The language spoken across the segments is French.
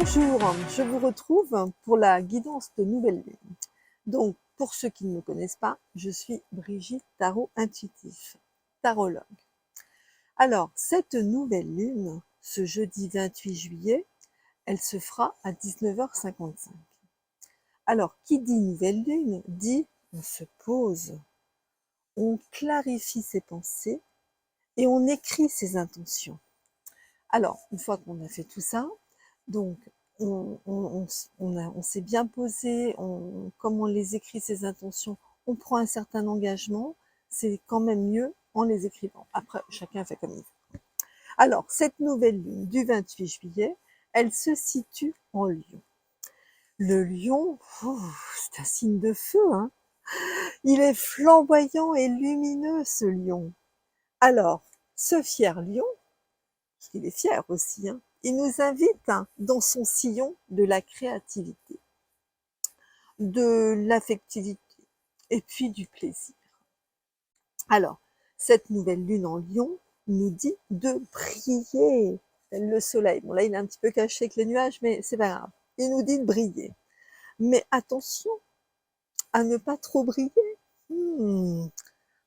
Bonjour, je vous retrouve pour la guidance de nouvelle lune. Donc, pour ceux qui ne me connaissent pas, je suis Brigitte Tarot Intuitif, tarologue. Alors, cette nouvelle lune, ce jeudi 28 juillet, elle se fera à 19h55. Alors, qui dit nouvelle lune, dit on se pose, on clarifie ses pensées et on écrit ses intentions. Alors, une fois qu'on a fait tout ça, donc on s'est bien posé, comme on les écrit ses intentions, on prend un certain engagement, c'est quand même mieux en les écrivant. Après, chacun fait comme il veut. Alors, cette nouvelle lune du 28 juillet, elle se situe en Lion. Le Lion, c'est un signe de feu, hein. Il est flamboyant et lumineux, ce Lion. Alors, ce fier Lion, parce qu'il est fier aussi, hein, il nous invite dans son sillon de la créativité, de l'affectivité et puis du plaisir. Alors, cette nouvelle lune en Lion nous dit de briller. Le soleil, bon là il est un petit peu caché avec les nuages, mais c'est pas grave. Il nous dit de briller. Mais attention à ne pas trop briller.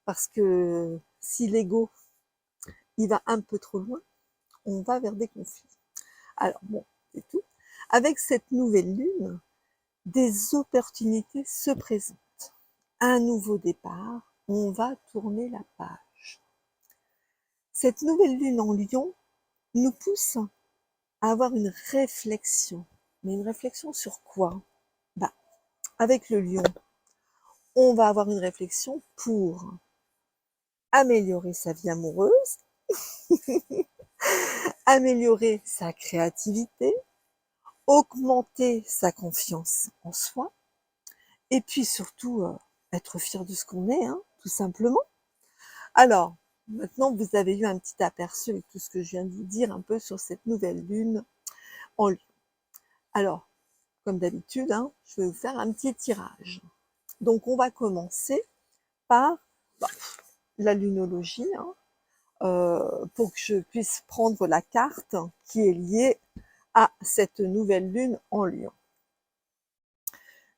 Parce que si l'ego il va un peu trop loin, on va vers des conflits. Alors bon, c'est tout. Avec cette nouvelle lune, des opportunités se présentent. Un nouveau départ, on va tourner la page. Cette nouvelle lune en Lion nous pousse à avoir une réflexion. Mais une réflexion sur quoi? Avec le Lion, on va avoir une réflexion pour améliorer sa vie amoureuse, améliorer sa créativité, augmenter sa confiance en soi, et puis surtout être fier de ce qu'on est, hein, tout simplement. Alors, maintenant vous avez eu un petit aperçu avec tout ce que je viens de vous dire un peu sur cette nouvelle lune en Lion. Alors, comme d'habitude, hein, je vais vous faire un petit tirage. Donc on va commencer par la lunologie, hein, pour que je puisse prendre la carte qui est liée à cette nouvelle lune en Lion.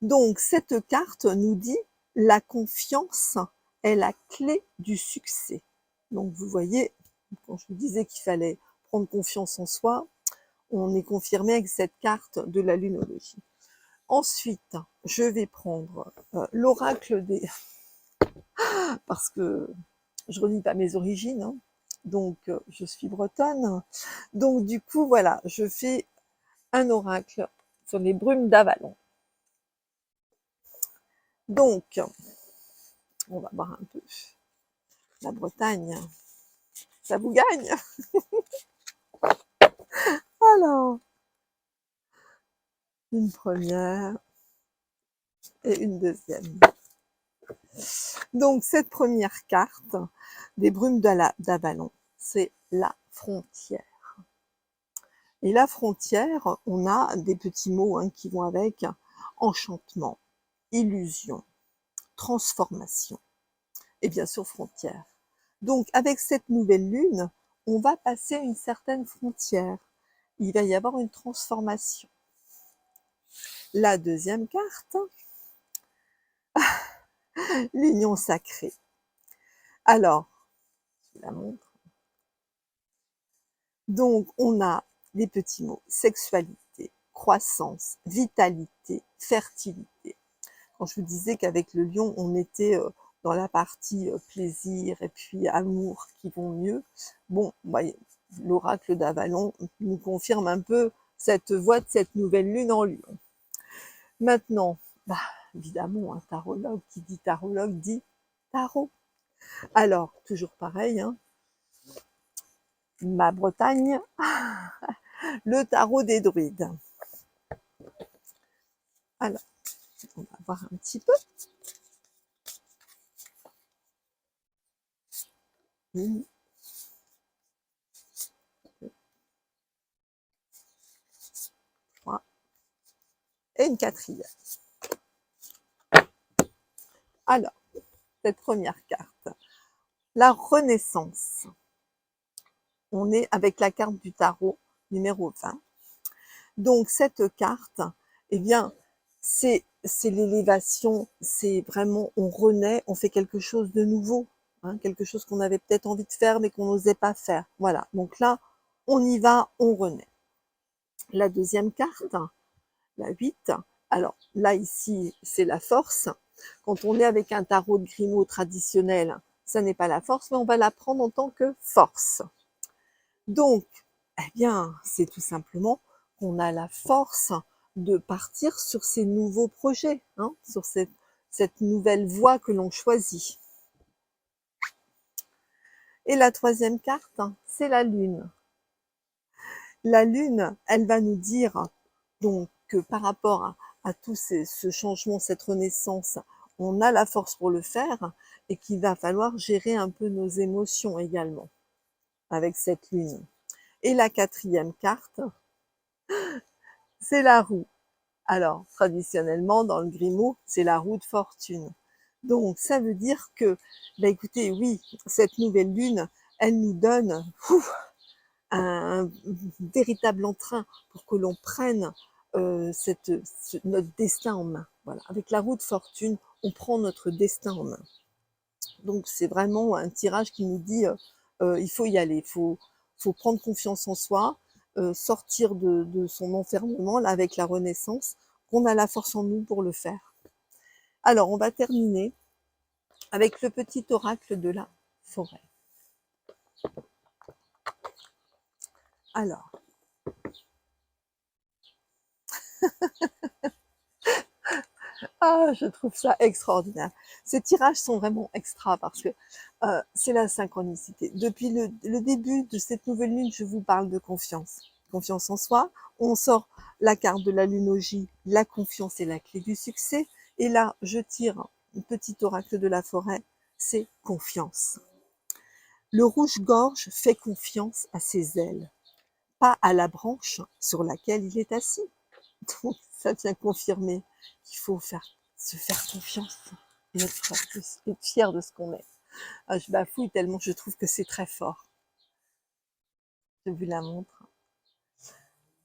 Donc cette carte nous dit la confiance est la clé du succès. Donc vous voyez, quand je vous disais qu'il fallait prendre confiance en soi, on est confirmé avec cette carte de la lunologie. Ensuite, je vais prendre l'oracle des... parce que je renie pas mes origines, hein. Donc je suis bretonne. Donc du coup, voilà, je fais un oracle sur les brumes d'Avalon. Donc, on va voir un peu la Bretagne. Ça vous gagne? Alors, une première et une deuxième. Donc, cette première carte des brumes d'Avalon, c'est la frontière. Et la frontière, on a des petits mots hein, qui vont avec: enchantement, illusion, transformation et bien sûr frontière. Donc, avec cette nouvelle lune, on va passer une certaine frontière. Il va y avoir une transformation. La deuxième carte, l'union sacrée. Alors, je la montre. Donc, on a les petits mots: sexualité, croissance, vitalité, fertilité. Quand je vous disais qu'avec le lion, on était dans la partie plaisir et puis amour qui vont mieux, bon, l'oracle d'Avalon nous confirme un peu cette voie de cette nouvelle lune en Lion. Maintenant, évidemment, un tarologue qui dit tarologue dit tarot. Alors, toujours pareil, hein, ma Bretagne, le tarot des druides. Alors, on va voir un petit peu. Une, deux, trois, et une quatrième. Alors, cette première carte, la renaissance. On est avec la carte du tarot numéro 20. Donc cette carte, eh bien, c'est l'élévation, c'est vraiment, on renaît, on fait quelque chose de nouveau, hein, quelque chose qu'on avait peut-être envie de faire, mais qu'on n'osait pas faire. Voilà, donc là, on y va, on renaît. La deuxième carte, la 8, alors là, ici, c'est la force. Quand on est avec un tarot de Grimaud traditionnel, ça n'est pas la force, mais on va la prendre en tant que force. Donc, eh bien, c'est tout simplement qu'on a la force de partir sur ces nouveaux projets, hein, sur cette nouvelle voie que l'on choisit. Et la troisième carte, c'est la lune. La lune, elle va nous dire donc que par rapport à tout ce changement, cette renaissance, on a la force pour le faire et qu'il va falloir gérer un peu nos émotions également avec cette lune. Et la quatrième carte, c'est la roue. Alors, traditionnellement, dans le Grimaud, c'est la roue de fortune. Donc, ça veut dire que, bah écoutez, oui, cette nouvelle lune, elle nous donne un véritable entrain pour que l'on prenne notre destin en main. Voilà. Avec la roue de fortune, on prend notre destin en main. Donc, c'est vraiment un tirage qui nous dit, il faut y aller, faut prendre confiance en soi, sortir de son enfermement, là, avec la renaissance, qu'on a la force en nous pour le faire. Alors, on va terminer avec le petit oracle de la forêt. Alors, je trouve ça extraordinaire. Ces tirages sont vraiment extra parce que c'est la synchronicité. Depuis le début de cette nouvelle lune, je vous parle de confiance. Confiance en soi. On sort la carte de la lunologie, la confiance est la clé du succès. Et là, je tire un petit oracle de la forêt, c'est confiance. Le rouge-gorge fait confiance à ses ailes, pas à la branche sur laquelle il est assis. Donc, ça vient confirmer qu'il faut se faire confiance et être fier de ce qu'on est. Je bafouille tellement je trouve que c'est très fort. Je vous la montre.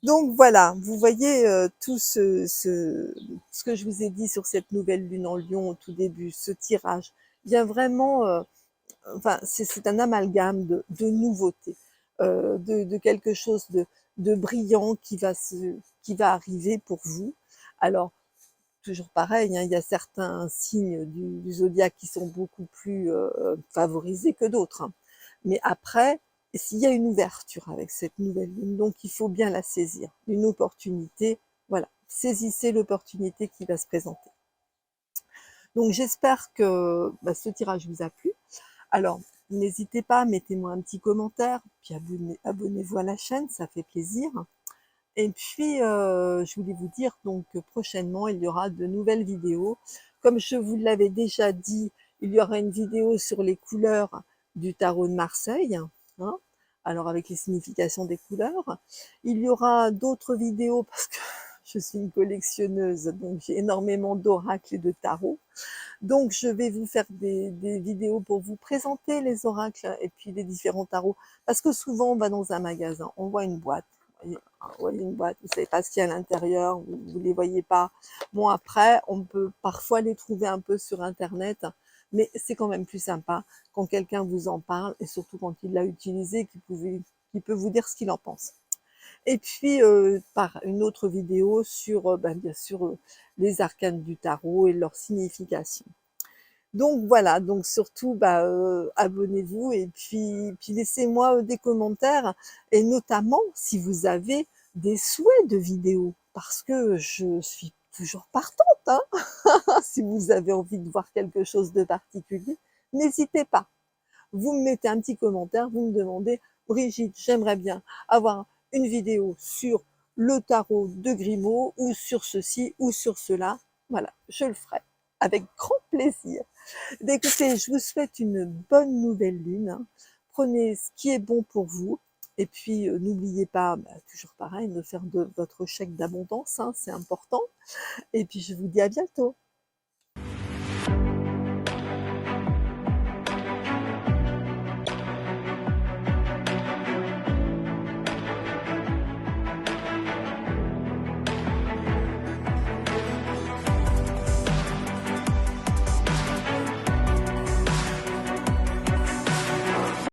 Donc voilà, vous voyez tout ce que je vous ai dit sur cette nouvelle lune en Lion au tout début, ce tirage vient vraiment, enfin c'est un amalgame de nouveautés, de quelque chose de brillant qui va arriver pour vous. Alors toujours pareil, hein, il y a certains signes du zodiaque qui sont beaucoup plus favorisés que d'autres, hein. Mais après, s'il y a une ouverture avec cette nouvelle lune, donc il faut bien la saisir. Une opportunité, voilà, saisissez l'opportunité qui va se présenter. Donc j'espère que ce tirage vous a plu. Alors, n'hésitez pas, mettez-moi un petit commentaire, puis abonnez-vous à la chaîne, ça fait plaisir. Et puis, je voulais vous dire donc que prochainement, il y aura de nouvelles vidéos. Comme je vous l'avais déjà dit, il y aura une vidéo sur les couleurs du tarot de Marseille, hein, alors avec les significations des couleurs. Il y aura d'autres vidéos parce que je suis une collectionneuse, donc j'ai énormément d'oracles et de tarots. Donc, je vais vous faire des vidéos pour vous présenter les oracles et puis les différents tarots. Parce que souvent, on va dans un magasin, on voit une boîte. Vous voyez une boîte, vous ne savez pas ce qu'il y a à l'intérieur, vous ne les voyez pas. Bon, après, on peut parfois les trouver un peu sur Internet, mais c'est quand même plus sympa quand quelqu'un vous en parle et surtout quand il l'a utilisé, qu'il peut vous dire ce qu'il en pense. Et puis, par une autre vidéo sur, bien sûr, les arcanes du tarot et leur signification. Donc voilà, donc surtout, abonnez-vous et puis laissez-moi des commentaires et notamment si vous avez des souhaits de vidéos parce que je suis toujours partante, hein. Si vous avez envie de voir quelque chose de particulier, n'hésitez pas. Vous me mettez un petit commentaire, vous me demandez, Brigitte, j'aimerais bien avoir une vidéo sur le tarot de Grimaud ou sur ceci ou sur cela. Voilà, je le ferai avec grand plaisir. Écoutez, je vous souhaite une bonne nouvelle lune, hein. Prenez ce qui est bon pour vous. Et puis, n'oubliez pas, toujours pareil, de faire de votre chèque d'abondance, hein, c'est important. Et puis, je vous dis à bientôt.